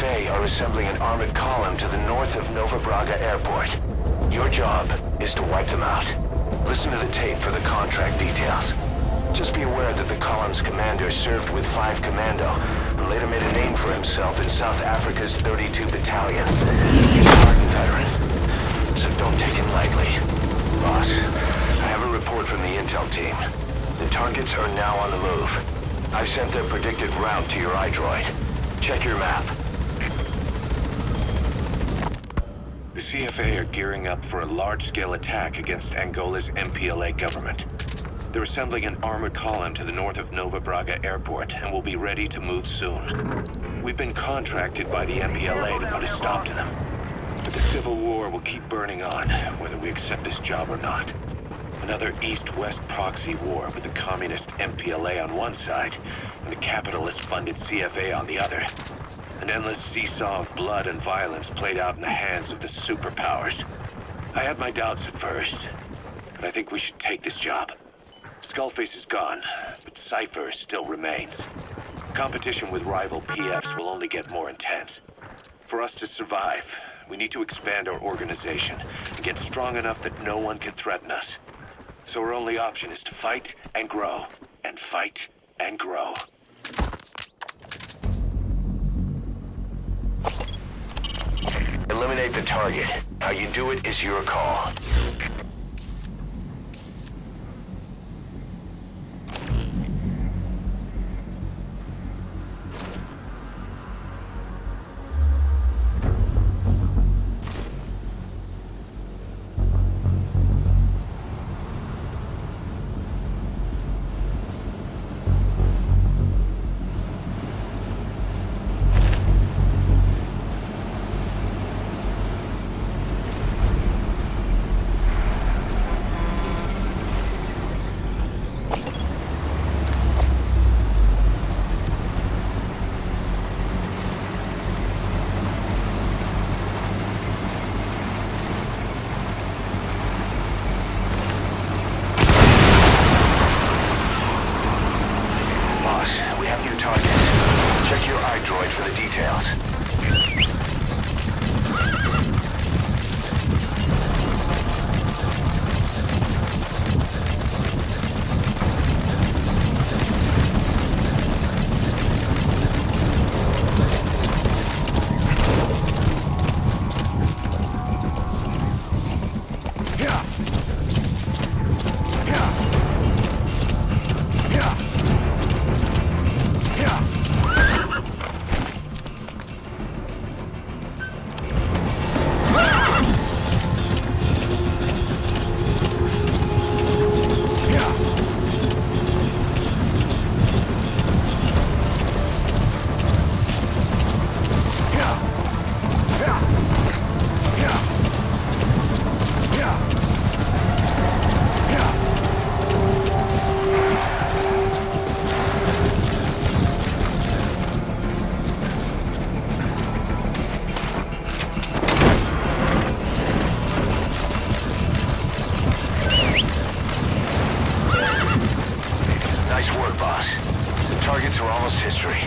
CFA are assembling an armored column to the north of Nova Braga Airport. Your job is to wipe them out. Listen to the tape for the contract details. Just be aware that the column's commander served with 5 Commando and later made a name for himself in South Africa's 32 Battalion. He's a hardened veteran, so don't take him lightly. Boss, I have a report from the intel team. The targets are now on the move. I've sent their predicted route to your iDroid. Check your map. The CFA are gearing up for a large-scale attack against Angola's MPLA government. They're assembling an armored column to the north of Nova Braga Airport and will be ready to move soon. We've been contracted by the MPLA to put a stop to them. But the civil war will keep burning on, whether we accept this job or not. Another East-West proxy war with the communist MPLA on one side and the capitalist-funded CFA on the other. An endless seesaw of blood and violence played out in the hands of the superpowers. I had my doubts at first, but I think we should take this job. Skullface is gone, but Cypher still remains. Competition with rival PFs will only get more intense. For us to survive, we need to expand our organization and get strong enough that no one can threaten us. So our only option is to fight and grow, and fight and grow. Eliminate the target. How you do it is your call. Targets are almost history.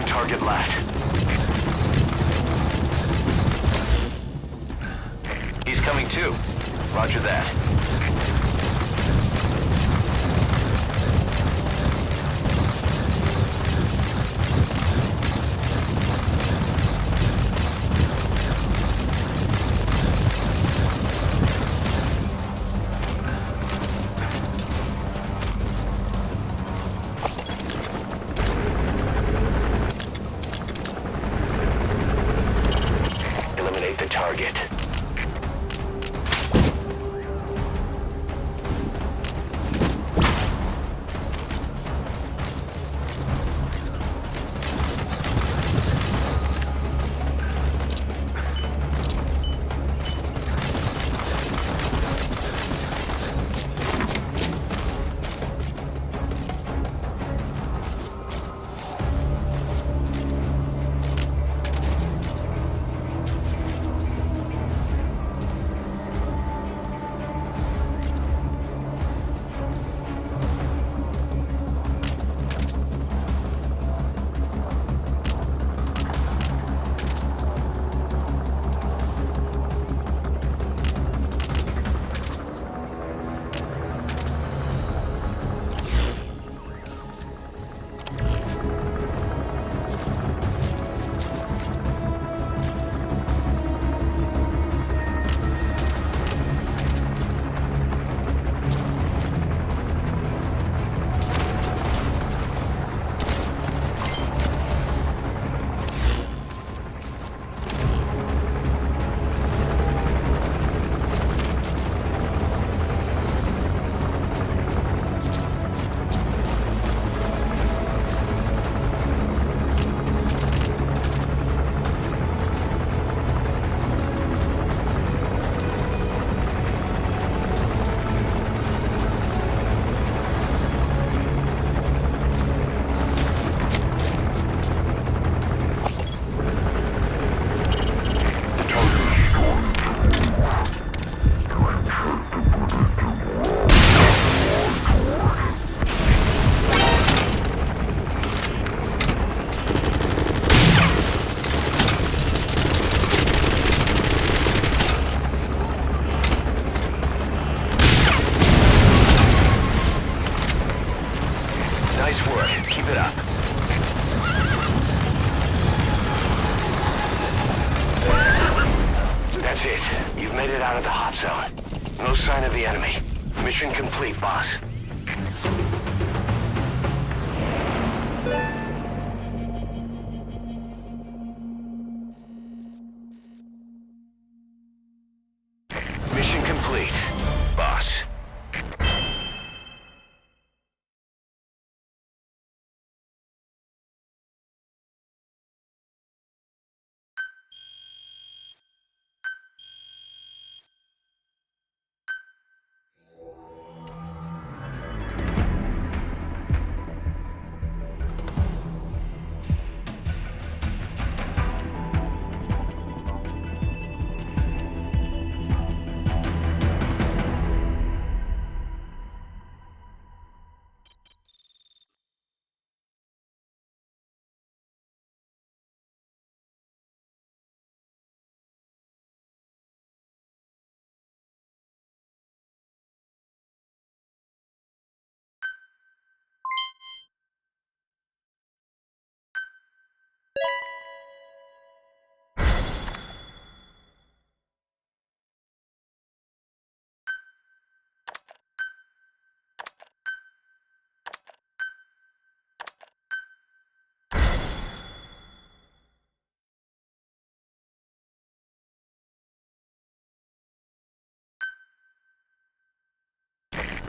Target left. He's coming too. Roger that. target. Nice work. Keep it up. That's it. You've made it out of the hot zone. No sign of the enemy. Mission complete, boss. Mission complete, boss.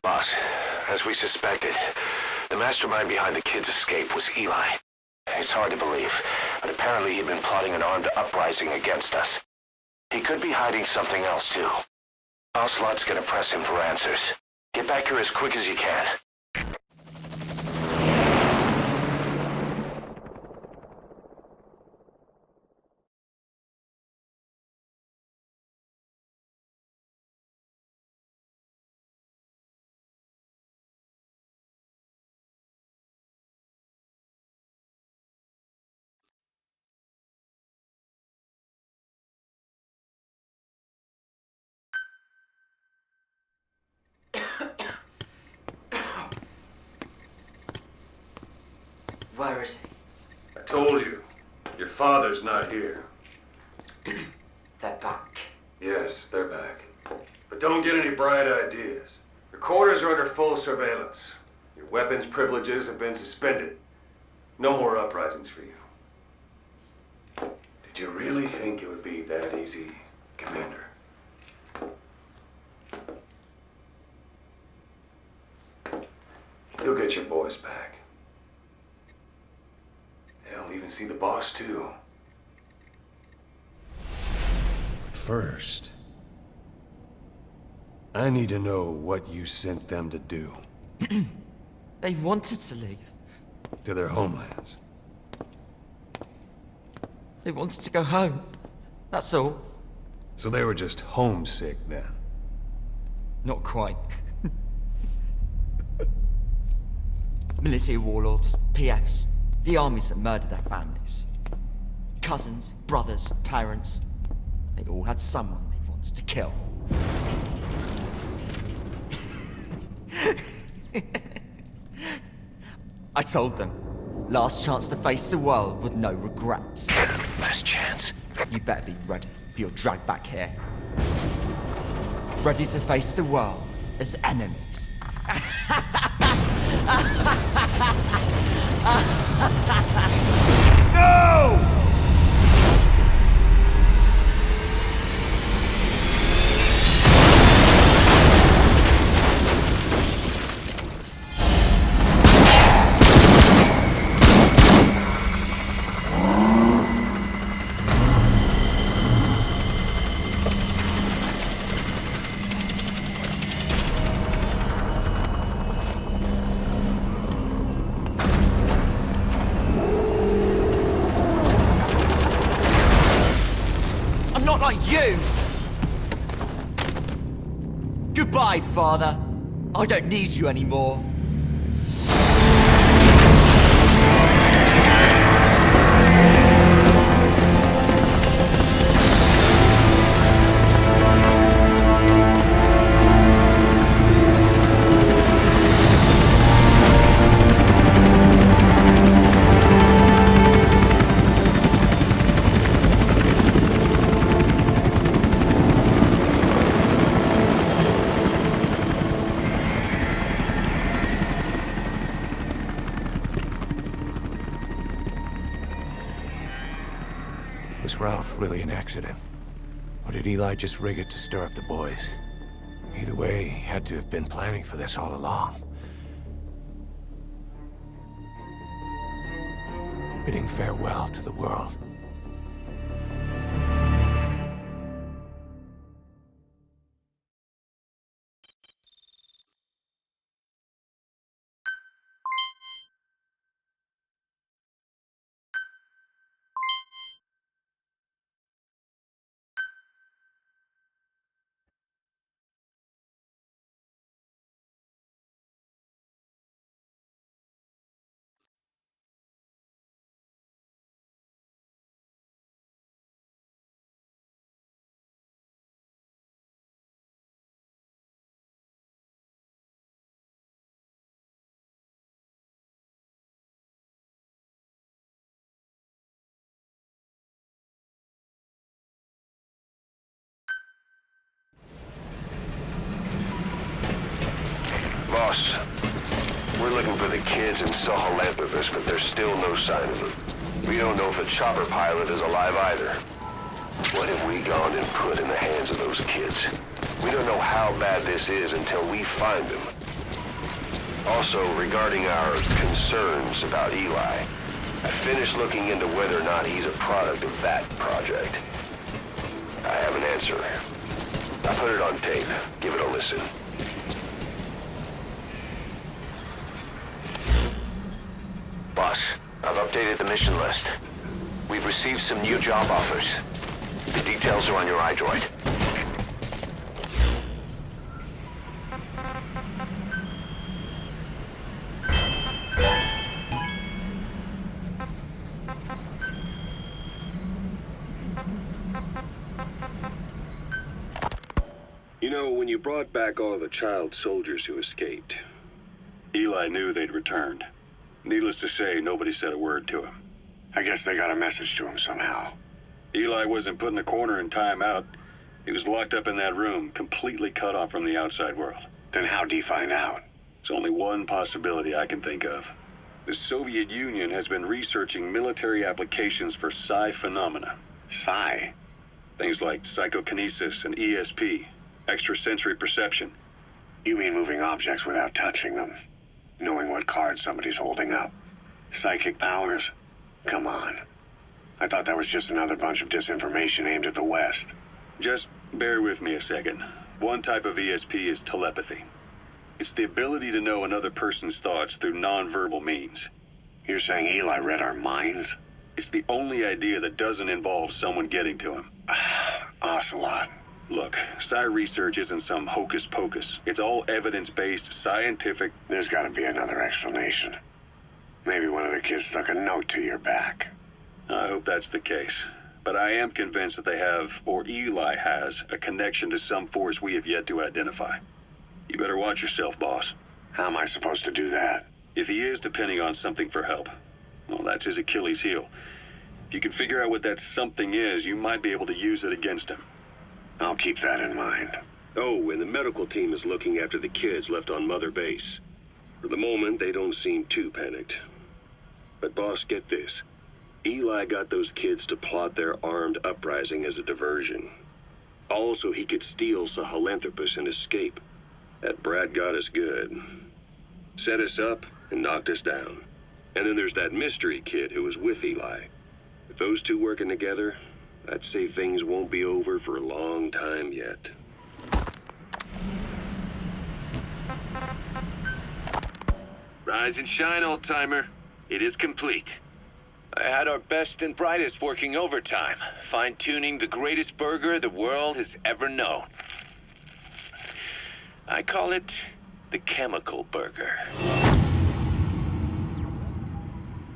Boss, as we suspected, the mastermind behind the kid's escape was Eli. It's hard to believe, but apparently he'd been plotting an armed uprising against us. He could be hiding something else too. Ocelot's gonna press him for answers. Get back here as quick as you can. Where is he? I told you. Your father's not here. They're back. Yes, they're back. But don't get any bright ideas. Your quarters are under full surveillance. Your weapons privileges have been suspended. No more uprisings for you. Did you really think it would be that easy? Commander. You'll get your boys back. Hell, even see the boss, too. But first, I need to know what you sent them to do. They wanted to leave. To their homelands. They wanted to go home. That's all. So they were just homesick then. Not quite. Military warlords, PFs, the armies that murdered their families. Cousins, brothers, parents. They all had someone they wanted to kill. I told them, last chance to face the world with no regrets. Last chance? You better be ready for your drag back here. Ready to face the world as enemies. No! Not like you! Goodbye, Father. I don't need you anymore. Was Ralph really an accident? Or did Eli just rig it to stir up the boys? Either way, he had to have been planning for this all along. Bidding farewell to the world. Boss, we're looking for the kids in Sahalanthropus, but there's still no sign of them. We don't know if the chopper pilot is alive either. What have we gone and put in the hands of those kids? We don't know how bad this is until we find them. Also, regarding our concerns about Eli, I finished looking into whether or not he's a product of that project. I have an answer. I put it on tape. Give it a listen. Boss, I've updated the mission list. We've received some new job offers. The details are on your iDroid. You know, when you brought back all the child soldiers who escaped, Eli knew they'd returned. Needless to say, nobody said a word to him. I guess they got a message to him somehow. Eli wasn't put in a corner in timeout. He was locked up in that room, completely cut off from the outside world. Then how'd he find out? There's only one possibility I can think of. The Soviet Union has been researching military applications for psi phenomena. Psi? Things like psychokinesis and ESP, extrasensory perception. You mean moving objects without touching them? Knowing what card somebody's holding up? Psychic powers? Come on. I thought that was just another bunch of disinformation aimed at the West. Just bear with me a second. One type of ESP is telepathy. It's the ability to know another person's thoughts through nonverbal means. You're saying Eli read our minds? It's the only idea that doesn't involve someone getting to him. Ocelot. Look, Psi research isn't some hocus pocus. It's all evidence-based, scientific. There's gotta be another explanation. Maybe one of the kids stuck a note to your back. I hope that's the case. But I am convinced that they have, or Eli has, a connection to some force we have yet to identify. You better watch yourself, boss. How am I supposed to do that? If he is depending on something for help, well, that's his Achilles heel. If you can figure out what that something is, you might be able to use it against him. I'll keep that in mind. Oh, and the medical team is looking after the kids left on Mother Base. For the moment, they don't seem too panicked. But boss, get this. Eli got those kids to plot their armed uprising as a diversion. Also, he could steal Sahelanthropus and escape. That brat got us good. Set us up and knocked us down. And then there's that mystery kid who was with Eli. With those two working together, I'd say things won't be over for a long time yet. Rise and shine, old-timer. It is complete. I had our best and brightest working overtime, fine-tuning the greatest burger the world has ever known. I call it the chemical burger.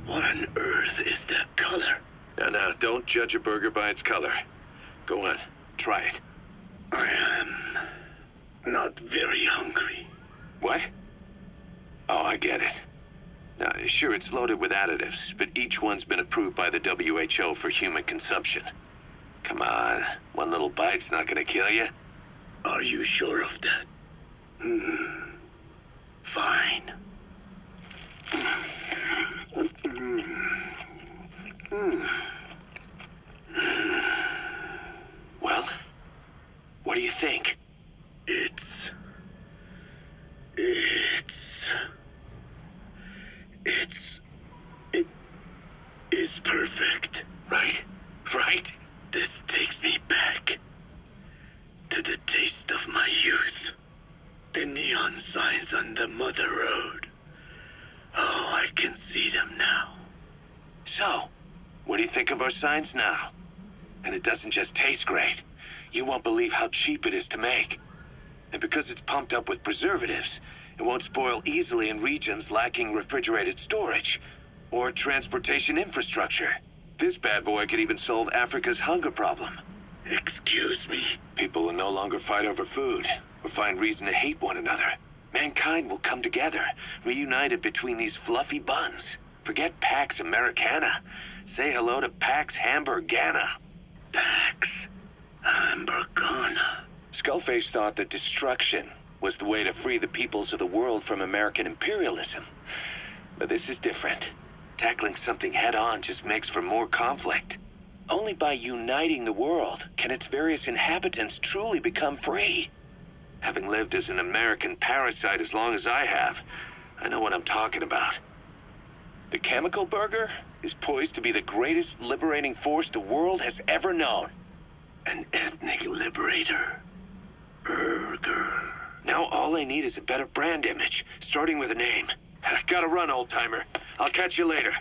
What on earth is that color? Now, don't judge a burger by its color. Go on, try it. I am not very hungry. What? Oh, I get it. Now, sure, it's loaded with additives, but each one's been approved by the WHO for human consumption. Come on, one little bite's not gonna kill you. Are you sure of that? Fine. Well, what do you think? It is perfect. Right? This takes me back to the taste of my youth. The neon signs on the Mother Road. Oh, I can see them now. So, what do you think of our signs now? And it doesn't just taste great. You won't believe how cheap it is to make. And because it's pumped up with preservatives, it won't spoil easily in regions lacking refrigerated storage or transportation infrastructure. This bad boy could even solve Africa's hunger problem. Excuse me? People will no longer fight over food or find reason to hate one another. Mankind will come together, reunited between these fluffy buns. Forget Pax Americana. Say hello to Pax Hamburgana. Pax Hamburgana. Skullface thought that destruction was the way to free the peoples of the world from American imperialism. But this is different. Tackling something head-on just makes for more conflict. Only by uniting the world can its various inhabitants truly become free. Having lived as an American parasite as long as I have, I know what I'm talking about. The chemical burger is poised to be the greatest liberating force the world has ever known. An ethnic liberator. Burger. Now all I need is a better brand image, starting with a name. Gotta run, old-timer. I'll catch you later.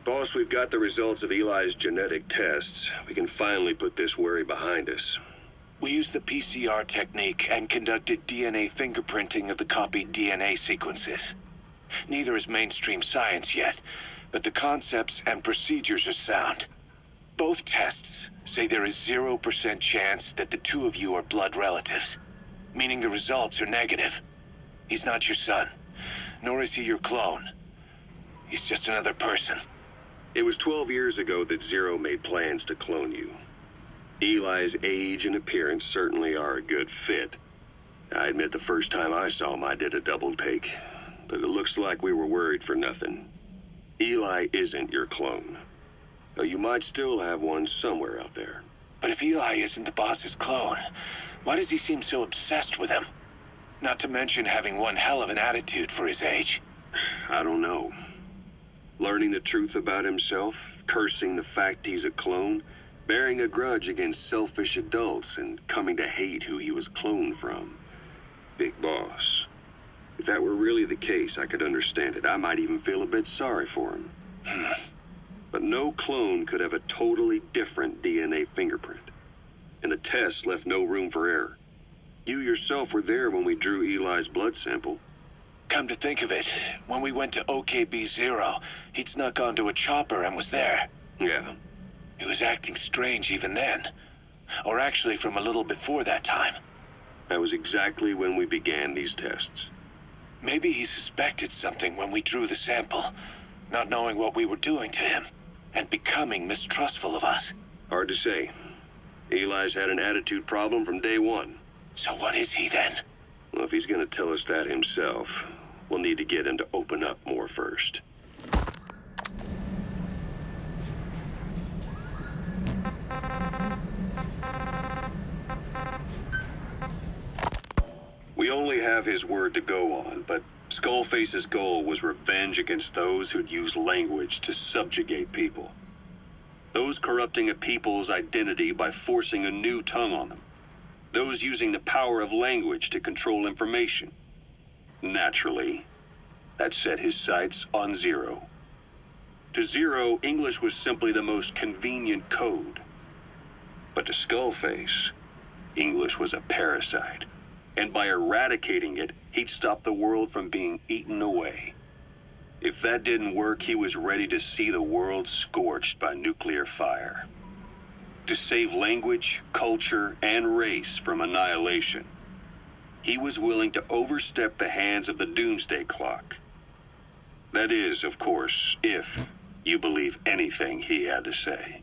Boss, we've got the results of Eli's genetic tests. We can finally put this worry behind us. We used the PCR technique and conducted DNA fingerprinting of the copied DNA sequences. Neither is mainstream science yet, but the concepts and procedures are sound. Both tests say there is 0% chance that the two of you are blood relatives, meaning the results are negative. He's not your son, nor is he your clone. He's just another person. It was 12 years ago that Zero made plans to clone you. Eli's age and appearance certainly are a good fit. I admit the first time I saw him, I did a double take. But it looks like we were worried for nothing. Eli isn't your clone. Though you might still have one somewhere out there. But if Eli isn't the boss's clone, why does he seem so obsessed with him? Not to mention having one hell of an attitude for his age. I don't know. Learning the truth about himself, cursing the fact he's a clone, bearing a grudge against selfish adults, and coming to hate who he was cloned from. Big boss. If that were really the case, I could understand it. I might even feel a bit sorry for him. But no clone could have a totally different DNA fingerprint. And the tests left no room for error. You yourself were there when we drew Eli's blood sample. Come to think of it, when we went to OKB-0, he'd snuck onto a chopper and was there. Yeah. He was acting strange even then. Or actually from a little before that time. That was exactly when we began these tests. Maybe he suspected something when we drew the sample, not knowing what we were doing to him, and becoming mistrustful of us. Hard to say. Eli's had an attitude problem from day one. So what is he then? Well, if he's gonna tell us that himself, we'll need to get him to open up more first. We only have his word to go on, but Skullface's goal was revenge against those who'd use language to subjugate people. Those corrupting a people's identity by forcing a new tongue on them. Those using the power of language to control information. Naturally, that set his sights on Zero. To Zero, English was simply the most convenient code. But to Skullface, English was a parasite. And by eradicating it, he'd stop the world from being eaten away. If that didn't work, he was ready to see the world scorched by nuclear fire. To save language, culture, and race from annihilation, he was willing to overstep the hands of the doomsday clock. That is, of course, if you believe anything he had to say.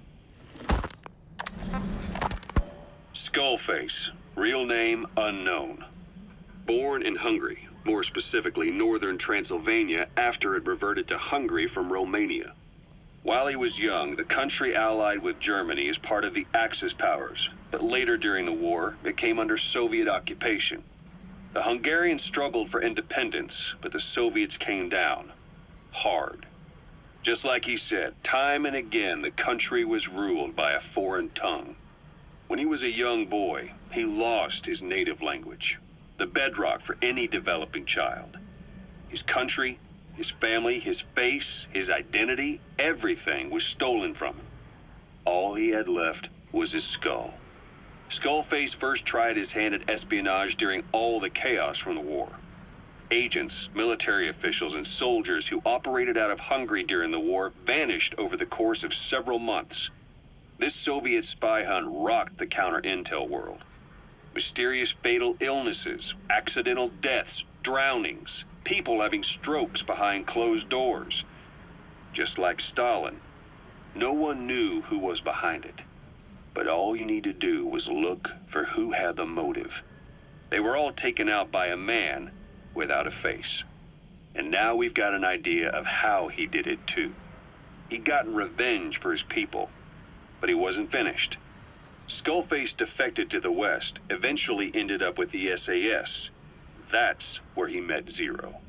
Skullface, real name unknown. Born in Hungary, more specifically northern Transylvania after it reverted to Hungary from Romania. While he was young, the country allied with Germany as part of the Axis powers, but later during the war, it came under Soviet occupation. The Hungarians struggled for independence, but the Soviets came down. Hard. Just like he said, time and again the country was ruled by a foreign tongue. When he was a young boy, he lost his native language, the bedrock for any developing child. His country, his family, his face, his identity, everything was stolen from him. All he had left was his skull. Skullface first tried his hand at espionage during all the chaos from the war. Agents, military officials, and soldiers who operated out of Hungary during the war vanished over the course of several months. This Soviet spy hunt rocked the counter-intel world. Mysterious fatal illnesses, accidental deaths, drownings, people having strokes behind closed doors. Just like Stalin, no one knew who was behind it. But all you need to do was look for who had the motive. They were all taken out by a man without a face. And now we've got an idea of how he did it too. He'd gotten revenge for his people, but he wasn't finished. Skullface defected to the West, eventually ended up with the SAS. That's where he met Zero.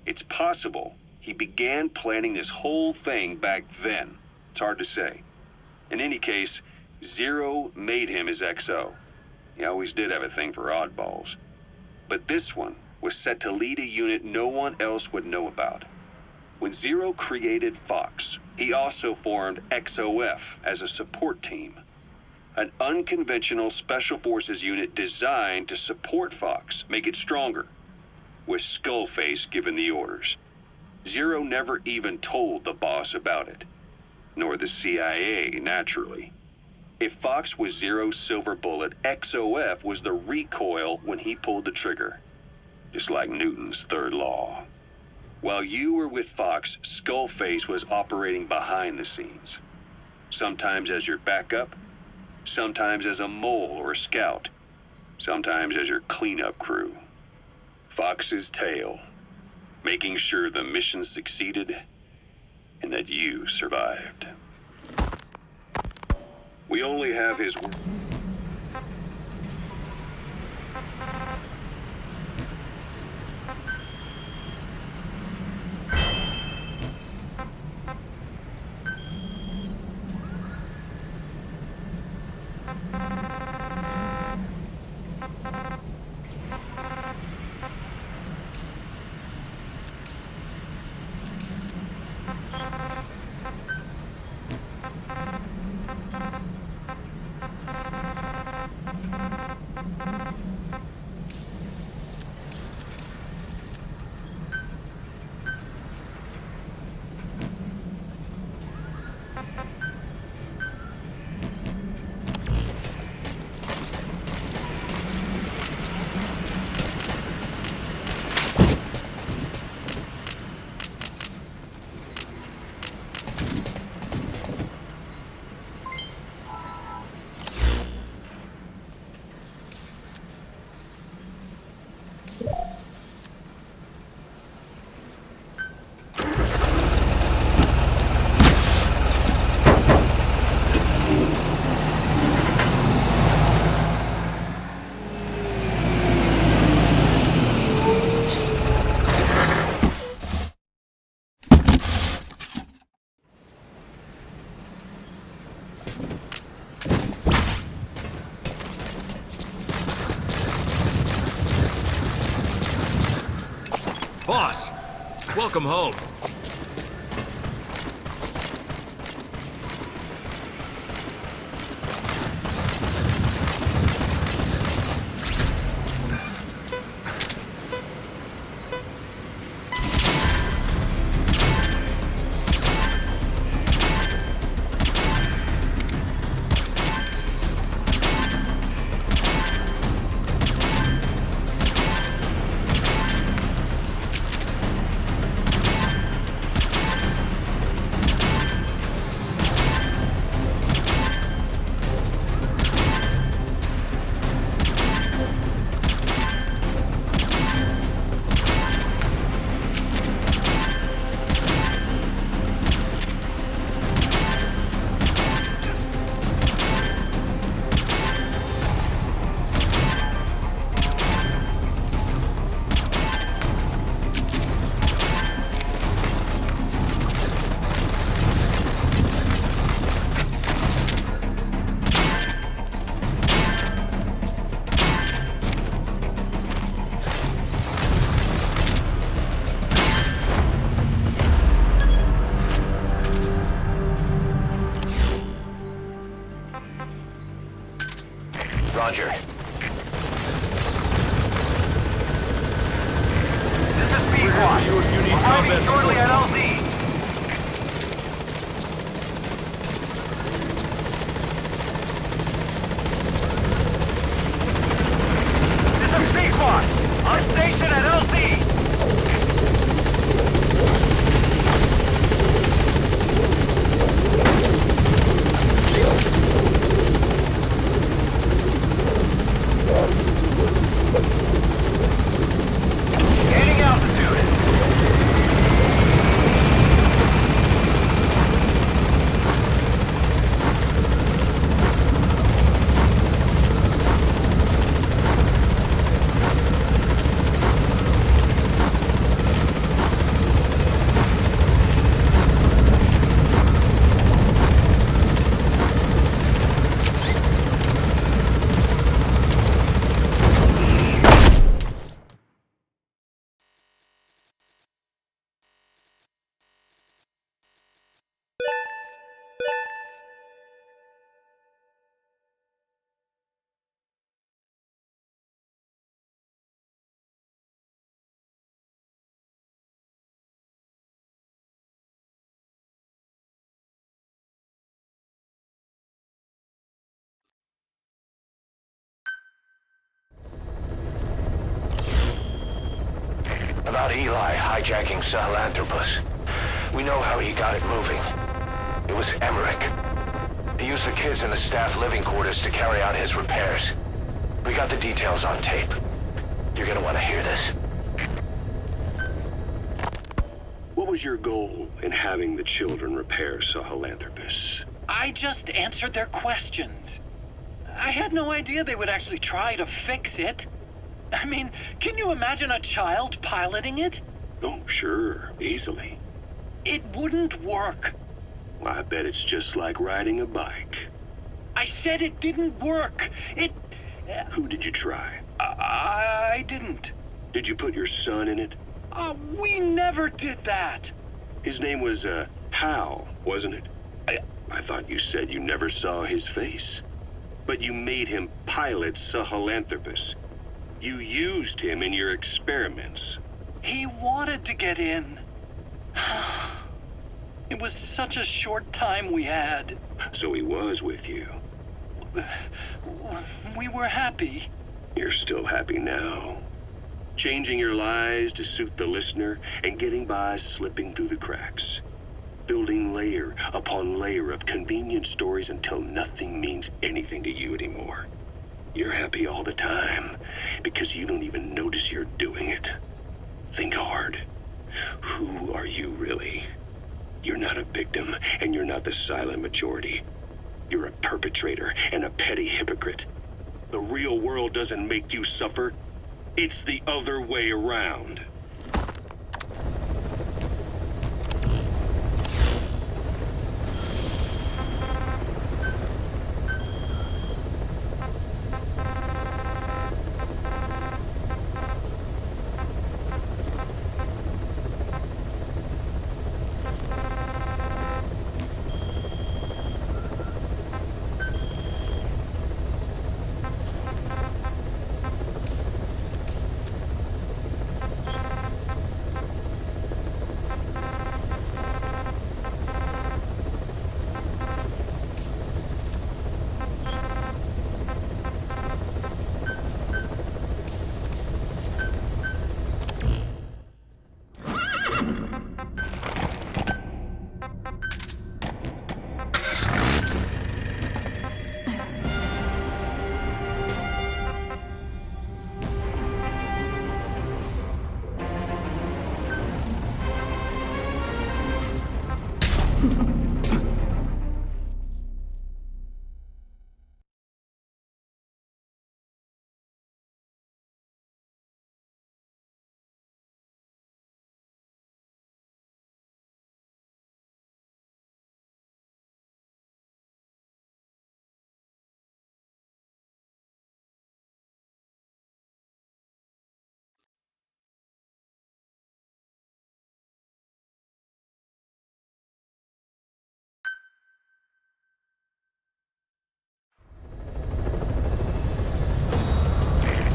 It's possible he began planning this whole thing back then. It's hard to say. In any case, Zero made him his XO. He always did have a thing for oddballs. But this one was set to lead a unit no one else would know about. When Zero created Fox, he also formed XOF as a support team. An unconventional special forces unit designed to support Fox, make it stronger, with Skullface given the orders. Zero never even told the boss about it, nor the CIA, naturally. If Fox was Zero's silver bullet, XOF was the recoil when he pulled the trigger, just like Newton's third law. While you were with Fox, Skullface was operating behind the scenes, sometimes as your backup, Sometimes as a mole or a scout. Sometimes as your cleanup crew. Fox's tail. Making sure the mission succeeded and that you survived. We only have his word. Boss, welcome home. Roger. This is Speedwatch. Arriving shortly at LZ. This is Speedwatch. On station at LZ. Gaining altitude. About Eli hijacking Sahelanthropus. We know how he got it moving. It was Emmerich. He used the kids in the staff living quarters to carry out his repairs. We got the details on tape. You're gonna want to hear this. What was your goal in having the children repair Sahelanthropus? I just answered their questions. I had no idea they would actually try to fix it. I mean, can you imagine a child piloting it? Oh, sure, easily. It wouldn't work. Well, I bet it's just like riding a bike. I said it didn't work. Who did you try? I didn't. Did you put your son in it? We never did that. His name was, Hal, wasn't it? I thought you said you never saw his face. But you made him pilot Sahelanthropus. You used him in your experiments. He wanted to get in. It was such a short time we had. So he was with you. We were happy. You're still happy now. Changing your lies to suit the listener and getting by slipping through the cracks. Building layer upon layer of convenient stories until nothing means anything to you anymore. You're happy all the time because you don't even notice you're doing it. Think hard. Who are you really? You're not a victim, and you're not the silent majority. You're a perpetrator and a petty hypocrite. The real world doesn't make you suffer. It's the other way around.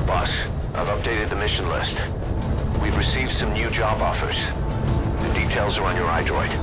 Boss, I've updated the mission list. We've received some new job offers. The details are on your iDroid.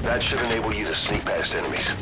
That should enable you to sneak past enemies.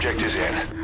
Subject is in.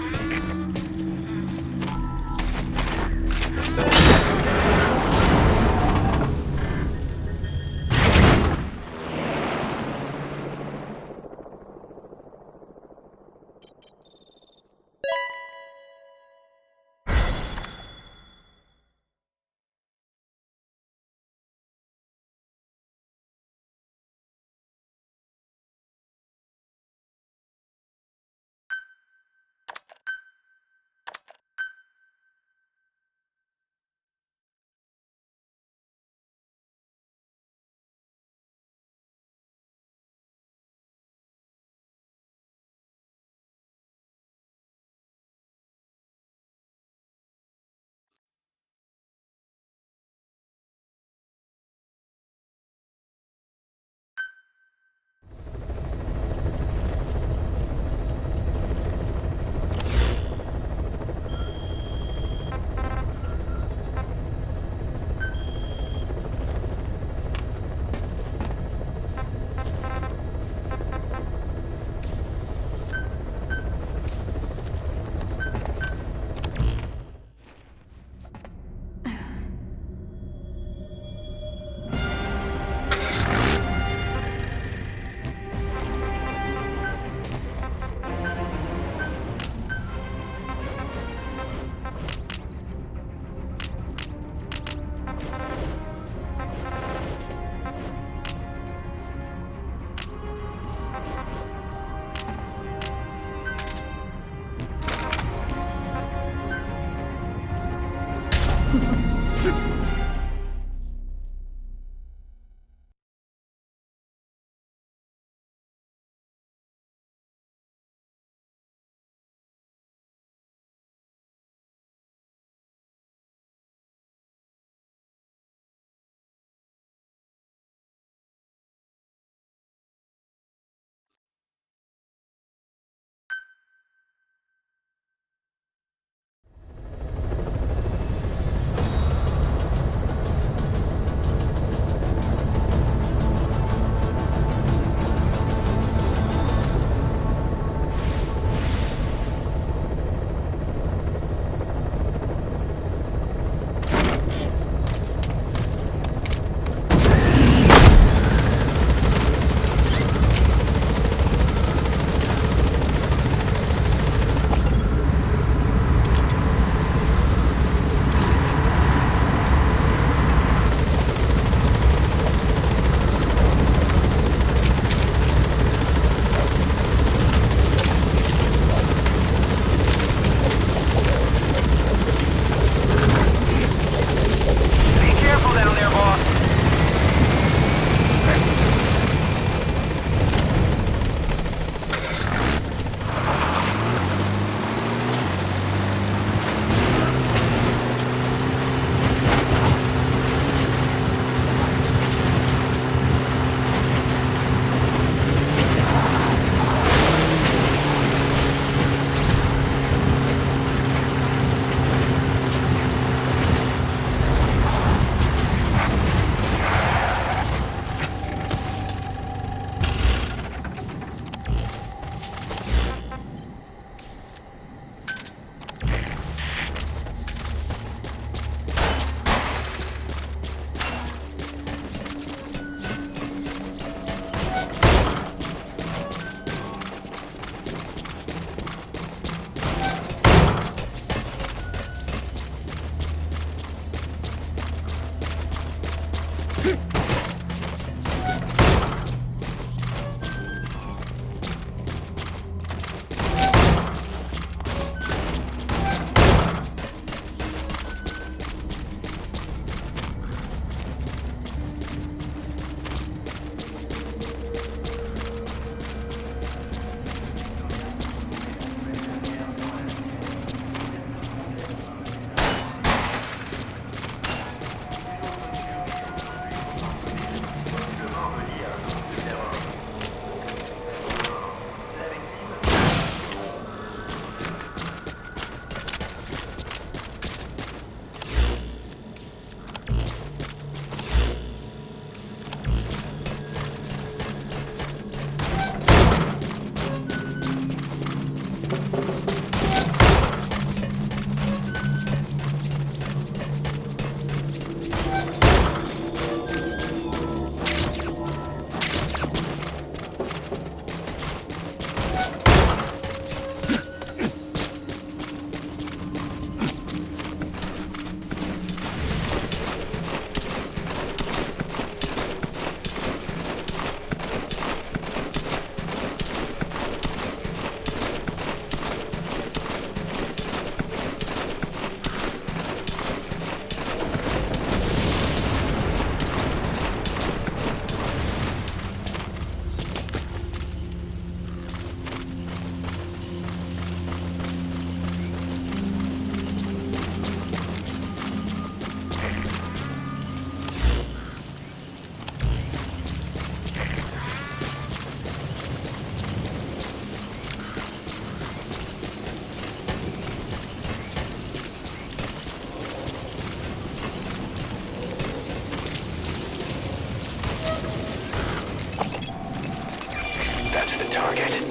target.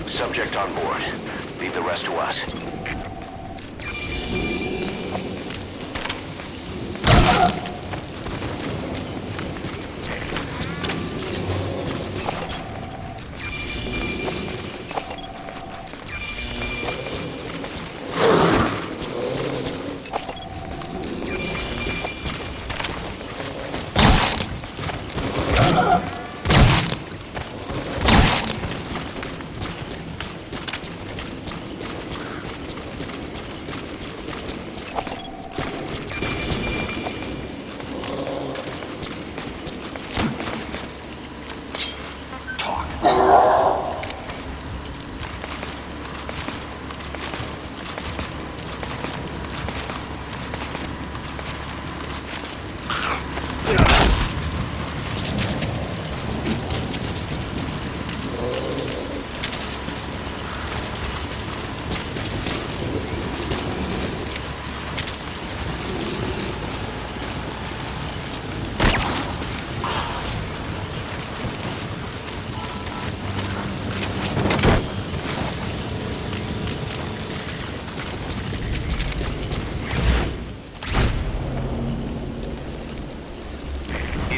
Subject on board. Leave the rest to us.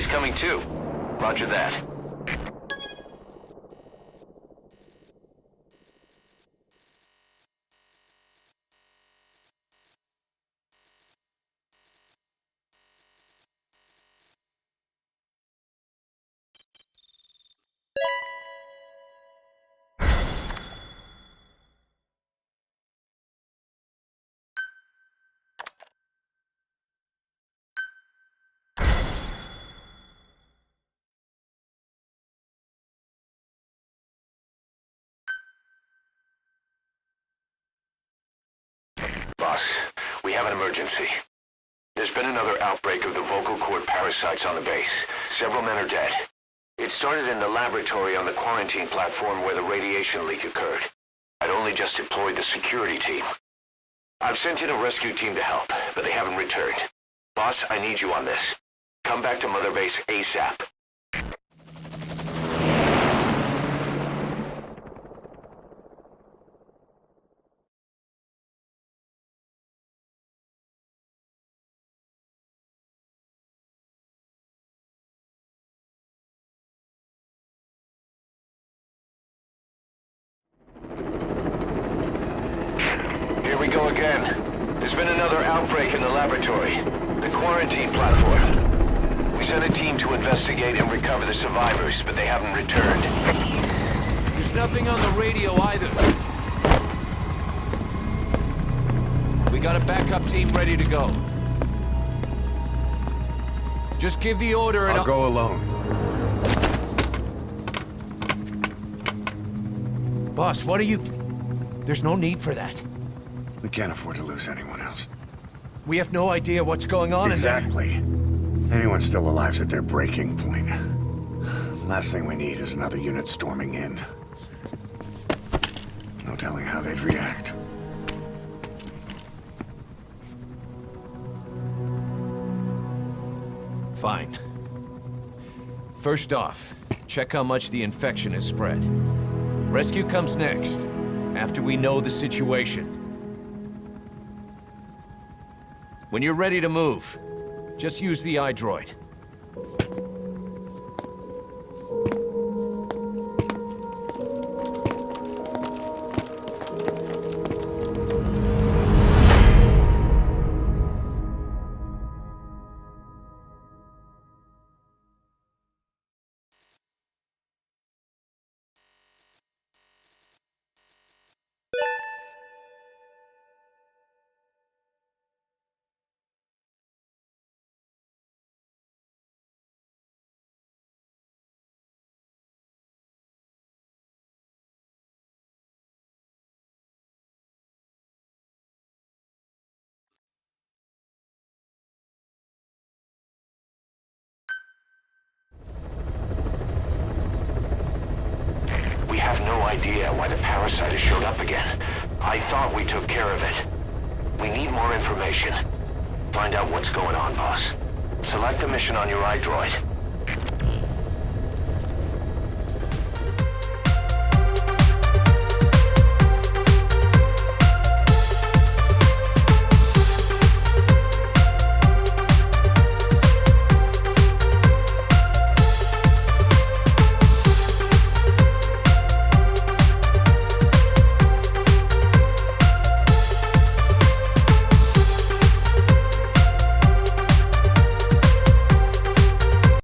Coming too. Roger that. Boss, we have an emergency. There's been another outbreak of the vocal cord parasites on the base. Several men are dead. It started in the laboratory on the quarantine platform where the radiation leak occurred. I'd only just deployed the security team. I've sent in a rescue team to help, but they haven't returned. Boss, I need you on this. Come back to Mother Base ASAP. Here we go again. There's been another outbreak in the laboratory. The quarantine platform. We sent a team to investigate and recover the survivors, but they haven't returned. There's nothing on the radio either. We got a backup team ready to go. Just give the order and I'll go alone. Boss, what are you... There's no need for that. We can't afford to lose anyone else. We have no idea what's going on in there. Exactly. Anyone still alive's at their breaking point. Last thing we need is another unit storming in. No telling how they'd react. Fine. First off, check how much the infection has spread. Rescue comes next, after we know the situation. When you're ready to move, just use the iDroid. We have no idea why the parasite has showed up again. I thought we took care of it. We need more information. Find out what's going on, boss. Select the mission on your iDroid.